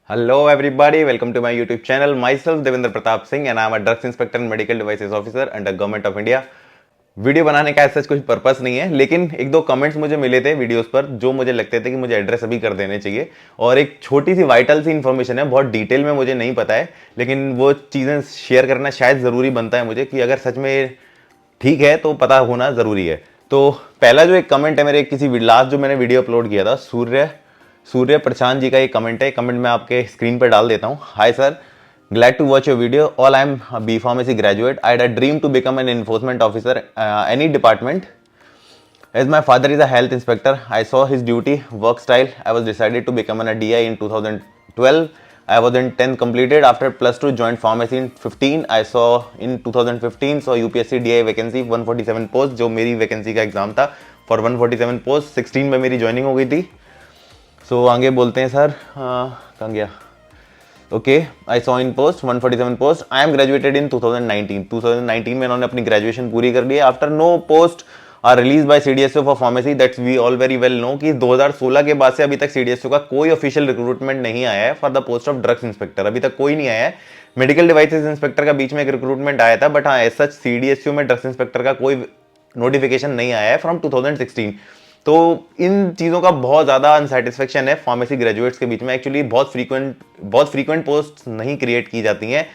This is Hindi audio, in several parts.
Hello everybody, welcome to my YouTube channel. Myself Devendra Pratap Singh and I am a drugs inspector and medical devices officer under Government of India. Video बनाने का ऐसा कुछ पर्पस नहीं है, लेकिन एक दो कमेंट्स मुझे मिले थे वीडियोस पर जो मुझे लगते थे कि मुझे एड्रेस अभी कर देने चाहिए। और एक छोटी सी वाइटल सी इन्फॉर्मेशन है, बहुत डिटेल में मुझे नहीं पता है, लेकिन वो चीज़ें शेयर करना शायद ज़रूरी बनता है मुझे कि अगर सच में ठीक है तो पता होना ज़रूरी है। तो पहला जो एक कमेंट है मेरे किसी लास्ट जो मैंने वीडियो अपलोड किया था सूर्य प्रशांत जी का एक कमेंट है। कमेंट मैं आपके स्क्रीन पर डाल देता हूँ। Hi sir, glad to watch your video. All I am a B Pharmacy graduate. I had a dream to become an enforcement officer, any department. As my father is a health inspector, I saw his duty, work style. I was decided to become an DI in 2012. I was in 10th completed. After plus 2, joined pharmacy in 15. I saw in 2015 saw UPSC DI vacancy 147 post, जो मेरी वैकेंसी का एग्जाम था for 147 post. 16 में मेरी ज्वाइनिंग हो गई थी। सो आगे बोलते हैं सर, कहाँ गया? Okay, I saw in post 147 post. I am graduated in 2019 में इन्होंने अपनी ग्रेजुएशन पूरी कर ली है। After no post are release by CDSO for pharmacy, that's we all very well know कि 2016 के बाद से अभी तक सीडीएसओ का कोई ऑफिशियल रिक्रूटमेंट नहीं आया है for the post of drugs inspector. अभी तक कोई नहीं आया है। मेडिकल डिवाइसेज इंस्पेक्टर का बीच में एक रिक्रूटमेंट आया था, बट हाँ एज सच सीडीएसओ में ड्रग्स इंस्पेक्टर का कोई नोटिफिकेशन नहीं आया है फ्रॉम 2016। तो इन चीज़ों का बहुत ज़्यादा अनसेटिस्फेक्शन है फार्मेसी ग्रेजुएट्स के बीच में। एक्चुअली बहुत फ्रीक्वेंट पोस्ट नहीं क्रिएट की जाती हैं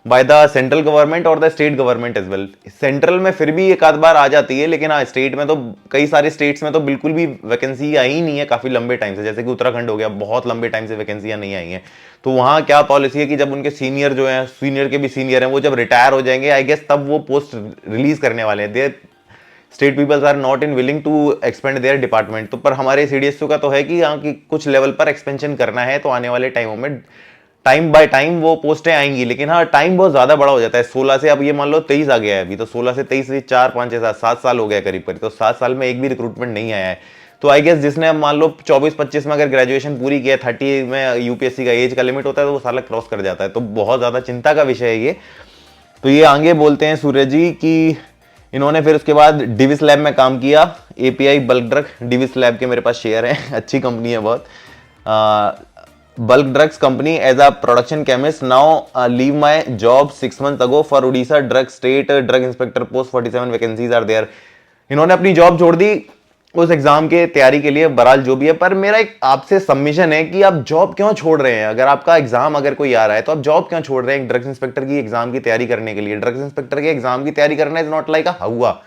बाय द सेंट्रल गवर्नमेंट और the state government as well. Central में फिर भी एक आध बार आ जाती है, लेकिन हाँ स्टेट में तो कई सारे स्टेट्स में तो बिल्कुल भी वैकेंसी आई ही नहीं है काफ़ी लंबे टाइम से। जैसे कि उत्तराखंड हो गया, बहुत लंबे टाइम से वैकेंसियाँ नहीं आई हैं। तो वहाँ क्या पॉलिसी है कि जब उनके सीनियर जो हैं, सीनियर के भी सीनियर हैं, वो जब रिटायर हो जाएंगे आई गेस तब वो पोस्ट रिलीज करने वाले हैं। State peoples are not in willing to expand their department. तो पर हमारे सीडीएसओ का तो है कि यहाँ की कुछ लेवल पर एक्सपेंशन करना है, तो आने वाले टाइमों में टाइम बाय टाइम वो पोस्टें आएंगी। लेकिन हाँ टाइम बहुत ज़्यादा बड़ा हो जाता है। 16 से अब ये मान लो 23 आ गया है, अभी तो 16 से 23 से 4 5 6 7 साल हो गया करीब करीब। तो 7 साल में एक भी रिक्रूटमेंट नहीं आया है। तो आई गेस जिसने अब मान लो 24-25 में अगर ग्रेजुएशन पूरी किया, 30 में यूपीएससी का एज का लिमिट होता है, तो वो साला क्रॉस कर जाता है। तो बहुत ज़्यादा चिंता का विषय है ये। तो ये आगे बोलते हैं सूर्य जी कि इन्होंने फिर उसके बाद डिविस लैब में काम किया। API bulk drug, Divis lab के मेरे पास शेयर हैं, अच्छी कंपनी है बहुत। Bulk drugs company as a production chemist. Now leave my job 6 months ago for Odisha drug state drug inspector post 47 vacancies are there. इन्होंने अपनी जॉब छोड़ दी उस एग्जाम के तैयारी के लिए, बहरहाल जो भी है। पर मेरा एक आपसे सबमिशन है कि आप जॉब क्यों छोड़ रहे हैं? अगर आपका एग्जाम अगर कोई आ रहा है तो आप जॉब क्यों छोड़ रहे हैं ड्रग्स इंस्पेक्टर की एग्जाम की तैयारी करने के लिए? ड्रग्स इंस्पेक्टर के एग्जाम की तैयारी करना इज नॉट लाइक अ हवा,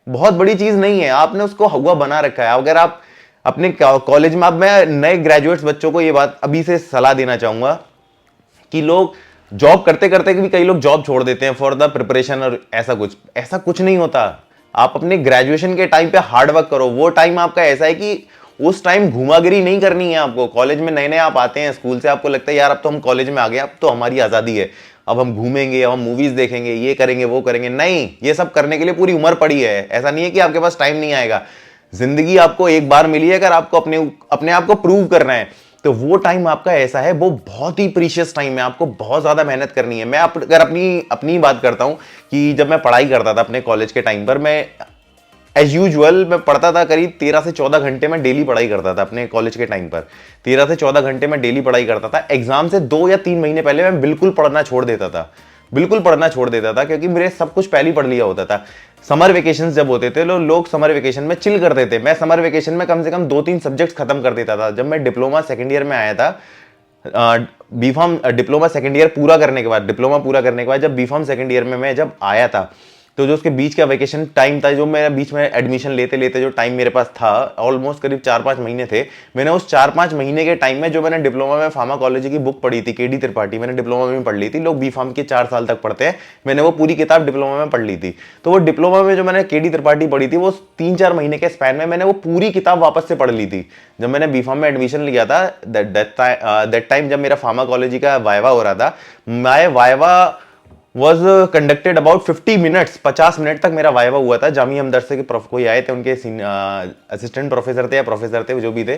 बहुत बड़ी चीज नहीं है। आपने उसको हवा बना रखा है। अगर आप अपने कॉलेज में, अब मैं नए ग्रेजुएट्स बच्चों को ये बात अभी से सलाह देना चाहूंगा कि लोग जॉब करते करते भी कई लोग जॉब छोड़ देते हैं फॉर द प्रिपरेशन, और ऐसा कुछ नहीं होता। आप अपने ग्रेजुएशन के टाइम पे हार्ड वर्क करो। वो टाइम आपका ऐसा है कि उस टाइम घुमागिरी नहीं करनी है आपको। कॉलेज में नए नए आप आते हैं स्कूल से, आपको लगता है यार अब तो हम कॉलेज में आ गए, अब तो हमारी आज़ादी है, अब हम घूमेंगे, अब हम मूवीज देखेंगे, ये करेंगे वो करेंगे। नहीं, ये सब करने के लिए पूरी उम्र पड़ी है। ऐसा नहीं है कि आपके पास टाइम नहीं आएगा। जिंदगी आपको एक बार मिली है, अगर आपको अपने आप को प्रूव करना है तो वो टाइम आपका ऐसा है, वो बहुत ही प्रीशियस टाइम है। आपको बहुत ज्यादा मेहनत करनी है। मैं अगर अपनी बात करता हूं कि जब मैं पढ़ाई करता था अपने कॉलेज के टाइम पर, मैं एज यूजुअल मैं पढ़ता था। करीब 13 से 14 घंटे में डेली पढ़ाई करता था अपने कॉलेज के टाइम पर। 13 से 14 घंटे में डेली पढ़ाई करता था। एग्जाम से 2 या 3 महीने पहले मैं बिल्कुल पढ़ना छोड़ देता था, क्योंकि मेरे सब कुछ पहले ही पढ़ लिया होता था। समर वेकेशन जब होते थे, लोग समर वेकेशन में चिल करते थे। मैं समर वेकेशन में कम से कम 2-3 सब्जेक्ट्स खत्म कर देता था। जब मैं डिप्लोमा सेकेंड ईयर में आया था, बीफार्म डिप्लोमा सेकेंड ईयर पूरा करने के बाद, जब बीफार्म सेकेंड ईयर में मैं जब आया था, तो जो उसके बीच का वेकेशन टाइम था, जो मेरा बीच में एडमिशन लेते लेते जो टाइम मेरे पास था, ऑलमोस्ट करीब 4-5 महीने थे। मैंने उस 4-5 महीने के टाइम में जो मैंने डिप्लोमा में फार्माकोलॉजी की बुक पढ़ी थी, केडी त्रिपाठी, मैंने डिप्लोमा में पढ़ ली थी। लोग बी फार्म के 4 साल तक पढ़ते हैं, मैंने वो पूरी किताब डिप्लोमा में पढ़ ली थी। तो वो डिप्लोमा में जो मैंने केडी त्रिपाठी पढ़ी थी, वो 3-4 महीने के स्पैन में मैंने वो पूरी किताब वापस से पढ़ ली थी। जब मैंने बी फार्म में एडमिशन लिया था, दैट टाइम जब मेरा फार्माकोलॉजी का वाइवा हो रहा था, my viva was conducted about 50 minutes, 50 minute तक मेरा वाइवा हुआ था। जामिया हमदर्द से कोई आए थे, उनके असिस्टेंट प्रोफेसर थे या प्रोफेसर थे जो भी थे,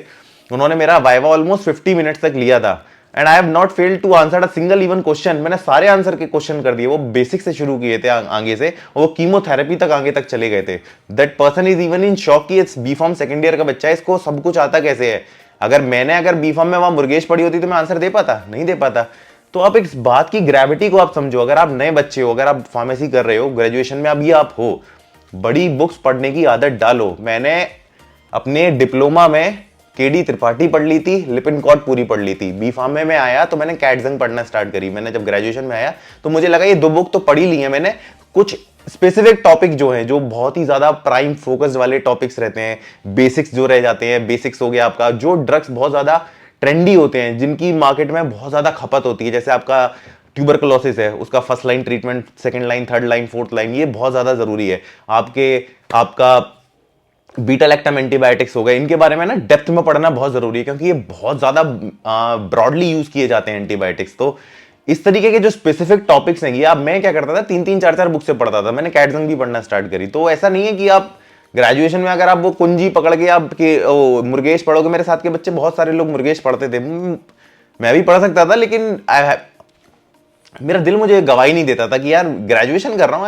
उन्होंने मेरा वाइवा ऑलमोस्ट 50 मिनट्स तक लिया था। And I have not failed to answer a single even question. मैंने सारे आंसर के क्वेश्चन कर दिए। वो बेसिक से शुरू किए थे आगे से, और वो कीमोथेरेपी तक आगे तक चले गए थे। That person is even in shock कि it's B pharm second year का बच्चा है, इसको सब कुछ आता कैसे है। अगर बी फार्म में वहां मुर्गेश पढ़ी होती तो मैं आंसर दे पाता? नहीं दे पाता। तो आप इस बात की ग्रेविटी को आप समझो। अगर आप नए बच्चे हो, अगर आप फार्मेसी कर रहे हो, ग्रेजुएशन में अभी आप हो, बड़ी बुक्स पढ़ने की आदत डालो। मैंने अपने डिप्लोमा में केडी त्रिपाठी पढ़ ली थी, लिपिनकॉट पूरी पढ़ ली थी। बी फार्म में मैं आया तो मैंने कैटजंग पढ़ना स्टार्ट करी। मैंने जब ग्रेजुएशन में आया तो मुझे लगा ये 2 बुक तो पढ़ी ली है मैंने, कुछ स्पेसिफिक टॉपिक जो है, जो बहुत ही ज्यादा प्राइम फोकस वाले टॉपिक्स रहते हैं, बेसिक्स जो रह जाते हैं, बेसिक्स हो गया आपका, जो ड्रग्स बहुत ज्यादा ट्रेंडी होते हैं, जिनकी मार्केट में बहुत ज्यादा खपत होती है, जैसे आपका ट्यूबरकुलोसिस है, उसका first line treatment, second line, third line, fourth line, ये बहुत ज्यादा जरूरी है। आपका बीटा लैक्टम एंटीबायोटिक्स हो गए, इनके बारे में ना डेप्थ में पढ़ना बहुत जरूरी है, क्योंकि ये बहुत ज्यादा ब्रॉडली यूज किए जाते हैं एंटीबायोटिक्स। तो इस तरीके के जो स्पेसिफिक टॉपिक्स हैं, ये अब मैं क्या करता था, 3-3, 4-4 बुक से पढ़ता था। मैंने कैटजंग भी पढ़ना स्टार्ट करी। तो ऐसा नहीं है कि आप ग्रेजुएशन में अगर आप वो कुंजी पकड़ के आप मुर्गेश पढ़ोगे, मेरे साथ के बच्चे बहुत सारे लोग मुर्गेश पढ़ते थे, मैं भी पढ़ सकता था, लेकिन मेरा दिल मुझे गवाही नहीं देता था कि यार ग्रेजुएशन कर रहा हूं,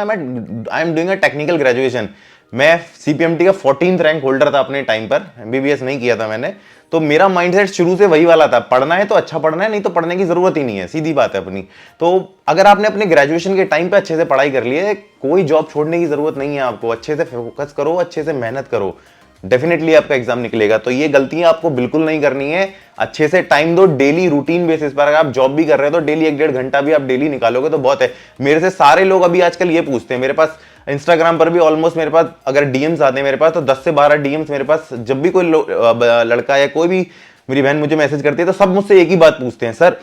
I am doing a technical graduation. मैं सीपीएमटी का 14th रैंक होल्डर था अपने टाइम पर, एमबीबीएस नहीं किया था मैंने। तो मेरा माइंडसेट शुरू से वही वाला था, पढ़ना है तो अच्छा पढ़ना है, नहीं तो पढ़ने की जरूरत ही नहीं है, सीधी बात है अपनी। तो अगर आपने अपने ग्रेजुएशन के टाइम पे अच्छे से पढ़ाई कर ली है, कोई जॉब छोड़ने की जरूरत नहीं है आपको। अच्छे से फोकस करो, अच्छे से मेहनत करो, डेफिनेटली आपका एग्जाम निकलेगा। तो ये गलतियां आपको बिल्कुल नहीं करनी है। अच्छे से टाइम दो, डेली रूटीन बेसिस पर। अगर आप जॉब भी कर रहे हो तो डेली 1-1.5 घंटा भी आप डेली निकालोगे तो बहुत है। मेरे से सारे लोग अभी आजकल ये पूछते हैं, मेरे पास इंस्टाग्राम पर भी ऑलमोस्ट मेरे पास अगर डीएम्स आते हैं मेरे पास, तो 10 से 12 डीएम्स मेरे पास, जब भी कोई लड़का या कोई भी मेरी बहन मुझे मैसेज करती है तो सब मुझसे एक ही बात पूछते हैं, सर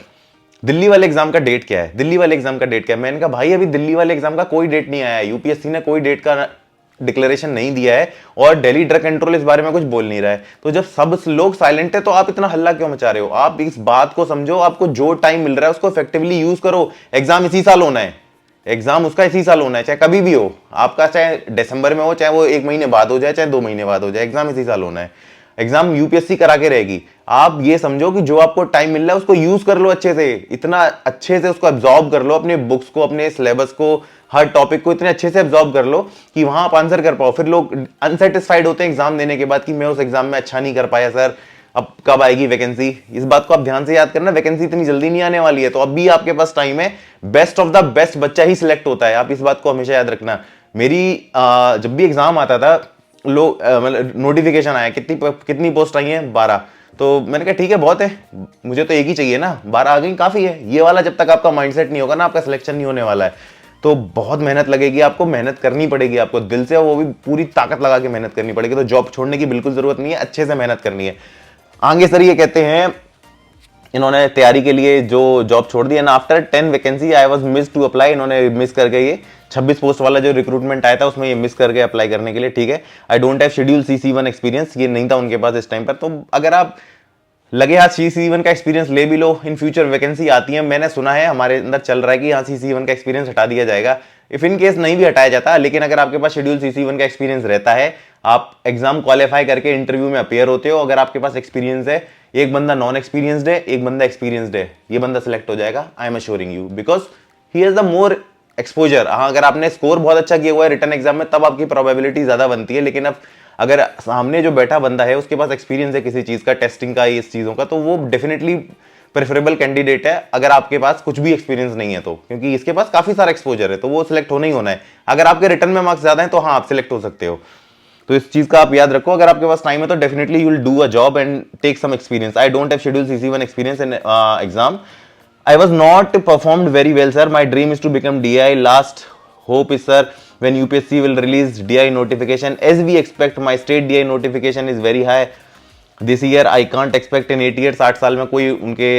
दिल्ली वाले एग्जाम का डेट क्या है, दिल्ली वाले एग्जाम का डेट क्या है। मैंने कहा भाई अभी दिल्ली वाले एग्जाम का कोई डेट नहीं आया है, यूपीएससी ने कोई डेट का डिक्लेरेशन नहीं दिया है, और दिल्ली ड्रग कंट्रोल इस बारे में कुछ बोल नहीं रहा है। तो जब सब लोग साइलेंट है तो आप इतना हल्ला क्यों मचा रहे हो? आप इस बात को समझो, आपको जो टाइम मिल रहा है उसको इफेक्टिवली यूज करो। एग्जाम इसी साल होना है, एग्जाम उसका इसी साल होना है, चाहे कभी भी हो आपका, चाहे दिसंबर में हो, चाहे वो 1 महीने बाद हो जाए, चाहे 2 महीने बाद हो जाए, एग्जाम इसी साल होना है। एग्जाम यूपीएससी करा के रहेगी। आप ये समझो कि जो आपको टाइम मिल रहा है उसको यूज कर लो अच्छे से, इतना अच्छे से उसको एब्जॉर्ब कर लो, अपने बुक्स को, अपने सिलेबस को, हर टॉपिक को इतने अच्छे से एब्जॉर्ब कर लो कि वहां आप आंसर कर पाओ। फिर लोग अनसेटिस्फाइड होते हैं एग्जाम देने के बाद कि मैं उस एग्जाम में अच्छा नहीं कर पाया सर, अब कब आएगी वैकेंसी। इस बात को आप ध्यान से याद करना, वैकेंसी इतनी जल्दी नहीं आने वाली है, तो अभी आपके पास टाइम है। बेस्ट ऑफ द बेस्ट बच्चा ही सिलेक्ट होता है, आप इस बात को हमेशा याद रखना। मेरी जब भी एग्जाम आता था, लोग मतलब नोटिफिकेशन आया, कितनी पोस्ट आई है, 12। तो मैंने कहा ठीक है बहुत है, मुझे तो एक ही चाहिए ना, 12 आ गई काफी है। ये वाला जब तक आपका माइंडसेट नहीं होगा ना, आपका सिलेक्शन नहीं होने वाला है। तो बहुत मेहनत लगेगी आपको, मेहनत करनी पड़ेगी आपको दिल से, वो भी पूरी ताकत लगा के मेहनत करनी पड़ेगी। तो जॉब छोड़ने की बिल्कुल जरूरत नहीं है, अच्छे से मेहनत करनी है। आगे सर ये कहते हैं, इन्होंने तैयारी के लिए जो जॉब छोड़ दी, and after 10 vacancy I was miss to apply. इन्होंने मिस करके ये 26 पोस्ट वाला जो रिक्रूटमेंट आया था उसमें ये मिस करके अप्लाई करने के लिए, ठीक है। आई don't have schedule CC1 experience, ये नहीं था उनके पास इस टाइम पर। तो अगर आप लगे हाथ CC1 का एक्सपीरियंस ले भी लो, इन फ्यूचर वैकेंसी आती है, मैंने सुना है हमारे अंदर चल रहा है कि यहाँ CC1 का एक्सपीरियंस हटा दिया जाएगा। इफ इन केस नहीं भी हटाया जाता, लेकिन अगर आपके पास शेड्यूल CC1 का एक्सपीरियंस रहता है, आप एग्जाम क्वालिफाई करके इंटरव्यू में अपेयर होते हो, अगर आपके पास एक्सपीरियंस है, एक बंदा नॉन एक्सपीरियंस्ड है, एक बंदा एक्सपीरियंस्ड है, ये बंदा सिलेक्ट हो जाएगा, I am assuring you, because he has the more exposure. हाँ, अगर आपने स्कोर बहुत अच्छा किया हुआ है रिटर्न एग्जाम में, तब आपकी प्रोबेबिलिटी ज्यादा बनती है। लेकिन अब अगर सामने जो बैठा बंदा है उसके पास एक्सपीरियंस है किसी चीज का, टेस्टिंग का, इस चीजों का, तो वो डेफिनेटली प्रेफरेबल कैंडिडेट है अगर आपके पास कुछ भी एक्सपीरियंस नहीं है तो, क्योंकि इसके पास काफी सारा एक्सपोजर है, तो वो सिलेक्ट होना ही होना है। अगर आपके रिटर्न में मार्क्स ज्यादा है तो हाँ आप सिलेक्ट हो सकते हो। तो इस चीज का आप याद रखो, अगर आपके पास टाइम है तो definitely you will do a job and take some experience. I don't have schedule CC1 experience in exam. I was not performed very well, sir. My dream is to become DI. Last hope is, sir, when UPSC will release DI notification. As we expect, my state DI notification is very high this year. I can't expect in 8 years, 8 साल में कोई उनके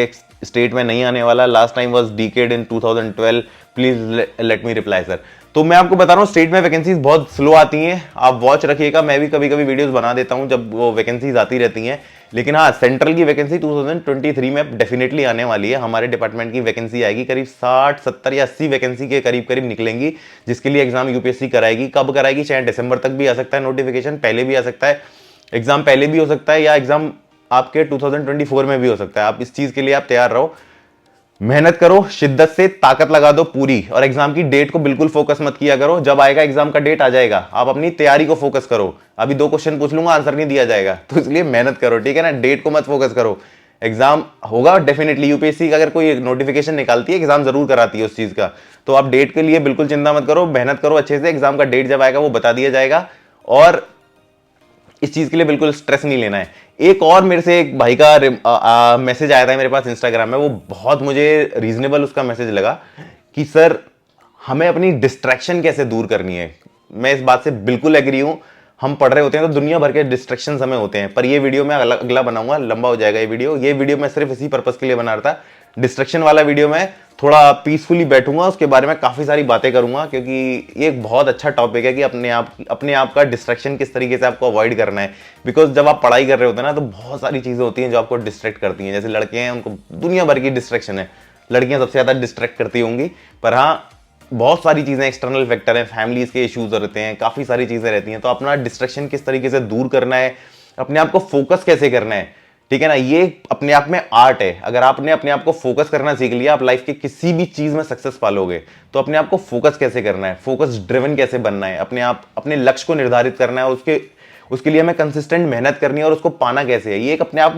स्टेट में नहीं आने वाला। Last time was decade in 2012। Please let me reply sir. तो मैं आपको बता रहा हूँ स्टेट में वैकेंसीज बहुत स्लो आती हैं, आप वॉच रखिएगा। मैं भी कभी कभी वीडियोस बना देता हूँ जब वो वैकेंसीज आती रहती हैं। लेकिन हाँ, सेंट्रल की वैकेंसी 2023 में डेफिनेटली आने वाली है। हमारे डिपार्टमेंट की वैकेंसी आएगी, करीब 60, 70 या 80 वैकेंसी के करीब करीब निकलेंगी, जिसके लिए एग्जाम यूपीएससी कराएगी। कब कराएगी, चाहे दिसंबर तक भी आ सकता है नोटिफिकेशन, पहले भी आ सकता है, एग्जाम पहले भी हो सकता है, या एग्जाम आपके 2024 में भी हो सकता है। आप इस चीज के लिए आप तैयार रहो। मेहनत करो शिद्दत से, ताकत लगा दो पूरी, और एग्जाम की डेट को बिल्कुल फोकस मत किया करो। जब आएगा एग्जाम का डेट आ जाएगा, आप अपनी तैयारी को फोकस करो। अभी 2 क्वेश्चन पूछ लूंगा, आंसर नहीं दिया जाएगा, तो इसलिए मेहनत करो, ठीक है ना। डेट को मत फोकस करो। एग्जाम होगा डेफिनेटली, यूपीएससी का अगर कोई नोटिफिकेशन निकालती है, एग्जाम जरूर कराती है उस चीज का, तो आप डेट के लिए बिल्कुल चिंता मत करो, मेहनत करो अच्छे से। एग्जाम का डेट जब आएगा वो बता दिया जाएगा, और इस चीज के लिए बिल्कुल स्ट्रेस नहीं लेना है। एक और मेरे से एक भाई का मैसेज आया था मेरे पास इंस्टाग्राम में, वो बहुत मुझे रीजनेबल उसका मैसेज लगा कि सर हमें अपनी डिस्ट्रैक्शन कैसे दूर करनी है। मैं इस बात से बिल्कुल एग्री हूं। हम पढ़ रहे होते हैं तो दुनिया भर के डिस्ट्रैक्शन हमें होते हैं, पर ये वीडियो मैं अगला बनाऊंगा, लंबा हो जाएगा ये वीडियो मैं सिर्फ इसी पर्पस के लिए बना रहा था। डिस्ट्रैक्शन वाला वीडियो में थोड़ा पीसफुली बैठूंगा, उसके बारे में काफी सारी बातें करूंगा, क्योंकि ये एक बहुत अच्छा टॉपिक है कि अपने आप का डिस्ट्रैक्शन किस तरीके से आपको अवॉइड करना है। बिकॉज जब आप पढ़ाई कर रहे होते हैं ना, तो बहुत सारी चीजें होती हैं जो आपको डिस्ट्रैक्ट करती हैं। जैसे लड़के हैं, उनको दुनिया भर की डिस्ट्रैक्शन है, लड़कियां सबसे ज्यादा डिस्ट्रैक्ट करती होंगी, पर हाँ बहुत सारी चीजें एक्सटर्नल फैक्टर हैं, फैमिलीज के इश्यूज रहते हैं, काफी सारी चीजें रहती हैं। तो अपना डिस्ट्रैक्शन किस तरीके से दूर करना है, अपने आप को फोकस कैसे करना है, ठीक है ना, ये अपने आप में आर्ट है। अगर आपने अपने आप को फोकस करना सीख लिया, आप लाइफ के किसी भी चीज में सक्सेस पालोगे। तो अपने आप को फोकस कैसे करना है, फोकस ड्रिवन कैसे बनना है, अपने लक्ष्य को निर्धारित करना है, और उसके लिए हमें कंसिस्टेंट मेहनत करनी है, और उसको पाना कैसे है, ये एक अपने आप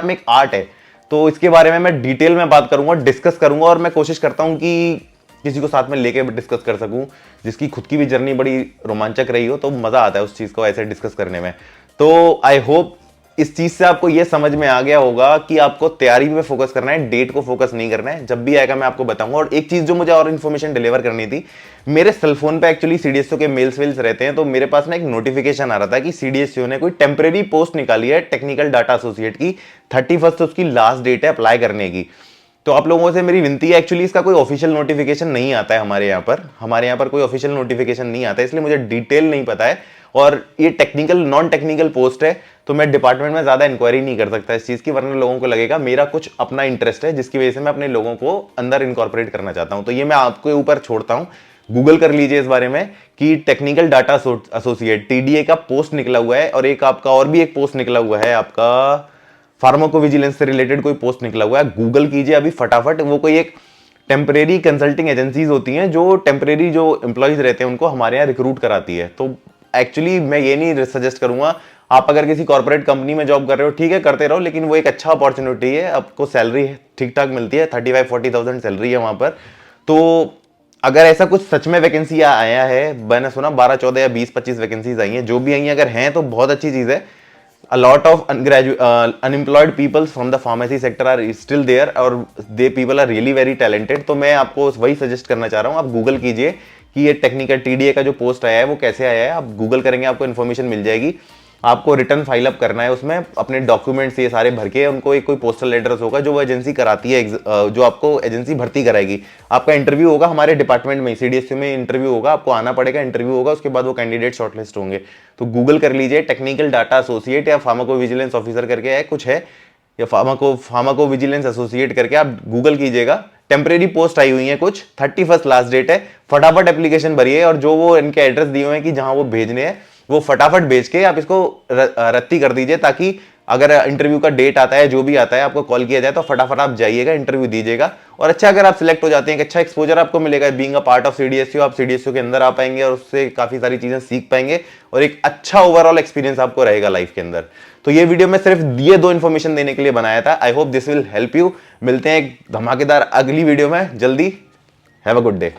में एक आर्ट है। तो इसके बारे में मैं डिटेल में बात करूंगा, डिस्कस करूंगा, और मैं कोशिश करता हूं कि किसी को साथ में लेके डिस्कस कर सकूं, जिसकी खुद की भी जर्नी बड़ी रोमांचक रही हो, तो मजा आता है उस चीज को ऐसे डिस्कस करने में। तो आई होप इस चीज से आपको यह समझ में आ गया होगा कि आपको तैयारी पे फोकस करना है, डेट को फोकस नहीं करना है। जब भी आएगा मैं आपको बताऊंगा। और एक चीज जो मुझे और इन्फॉर्मेशन डिलीवर करनी थी, मेरे सेलफोन पे एक्चुअली सीडीएसओ के मेल्स वेल्स रहते हैं, तो मेरे पास ना एक नोटिफिकेशन आ रहा था कि सीडीएसओ ने कोई टेम्परेरी पोस्ट निकाली है टेक्निकल डाटा एसोसिएट की। 31 उसकी लास्ट डेट है अप्लाई करने की। तो आप लोगों से मेरी विनती है, एक्चुअली इसका कोई ऑफिशियल नोटिफिकेशन नहीं आता है हमारे यहाँ पर कोई ऑफिशियल नोटिफिकेशन नहीं आता है, इसलिए मुझे डिटेल नहीं पता है। और ये नॉन टेक्निकल पोस्ट है, तो मैं डिपार्टमेंट में ज्यादा इंक्वायरी नहीं कर सकता इस चीज की, वरना लोगों को लगेगा मेरा कुछ अपना इंटरेस्ट है, जिसकी वजह से मैं अपने लोगों को अंदर इनकॉर्पोरेट करना चाहता हूं। तो ये मैं आपके ऊपर छोड़ता हूं, गूगल कर लीजिए इस बारे में कि टेक्निकल डाटा एसोसिएट टीडीए का पोस्ट निकला हुआ है, और एक आपका और भी एक पोस्ट निकला हुआ है, आपका फार्माकोविजिलेंस से रिलेटेड कोई पोस्ट निकला हुआ है। गूगल कीजिए अभी फटाफट। वो कोई एक टेम्परेरी कंसल्टिंग एजेंसीज होती हैं जो टेम्परेरी जो एम्प्लॉयज रहते हैं उनको हमारे यहाँ रिक्रूट कराती है। तो एक्चुअली मैं ये नहीं सजेस्ट करूंगा, आप अगर किसी कॉर्पोरेट कंपनी में जॉब कर रहे हो ठीक है करते रहो, लेकिन वो एक अच्छा अपॉर्चुनिटी है, आपको सैलरी ठीक ठाक मिलती है, 35-40,000 सैलरी है वहां पर। तो अगर ऐसा कुछ सच में वैकेंसी आया है, मैंने सुना 12, 14 या 20, 25 वैकेंसीज आई हैं, जो भी आई हैं अगर हैं तो बहुत अच्छी चीज है। A lot of unemployed people from the pharmacy sector are still there, और they people are really very talented। तो मैं आपको वही सजेस्ट करना चाह रहा हूँ, आप गूगल कीजिए कि ये टेक्निकल टीडीए का जो पोस्ट आया है वो कैसे आया है। आप गूगल करेंगे आपको इन्फॉर्मेशन मिल जाएगी। आपको रिटर्न फाइल अप करना है, उसमें अपने डॉक्यूमेंट्स ये सारे भर के उनको एक कोई पोस्टल एड्रेस होगा जो वो एजेंसी कराती है, जो आपको एजेंसी भर्ती कराएगी। आपका इंटरव्यू होगा हमारे डिपार्टमेंट में, सीडीएसयू में इंटरव्यू होगा, आपको आना पड़ेगा, इंटरव्यू होगा, उसके बाद वो कैंडिडेट शॉर्टलिस्ट होंगे। तो गूगल कर लीजिए टेक्निकल डाटा एसोसिएट या फार्माकोविजिलेंस ऑफिसर करके है कुछ है, या फार्माकोविजिलेंस एसोसिएट करके आप गूगल कीजिएगा। टेम्परेरी पोस्ट आई हुई है कुछ, 31 लास्ट डेट है, फटाफट एप्लीकेशन भरिए, और जो वो इनके एड्रेस दिए हुए हैं कि जहां वो भेजने हैं वो फटाफट भेज के आप इसको रद्दी कर दीजिए, ताकि अगर इंटरव्यू का डेट आता है, जो भी आता है, आपको कॉल किया जाए तो फटाफट आप जाइएगा, इंटरव्यू दीजिएगा। और अच्छा अगर आप सिलेक्ट हो जाते हैं, अच्छा एक्सपोजर आपको मिलेगा, being a part of CDSU, आप सीडीएसयू के अंदर आ पाएंगे और उससे काफी सारी चीजें सीख पाएंगे, और एक अच्छा ओवरऑल एक्सपीरियंस आपको रहेगा लाइफ के अंदर। तो ये वीडियो मैं सिर्फ ये 2 इन्फॉर्मेशन देने के लिए बनाया था। I hope this will help you. मिलते हैं एक धमाकेदार अगली वीडियो में जल्दी। Have a good day.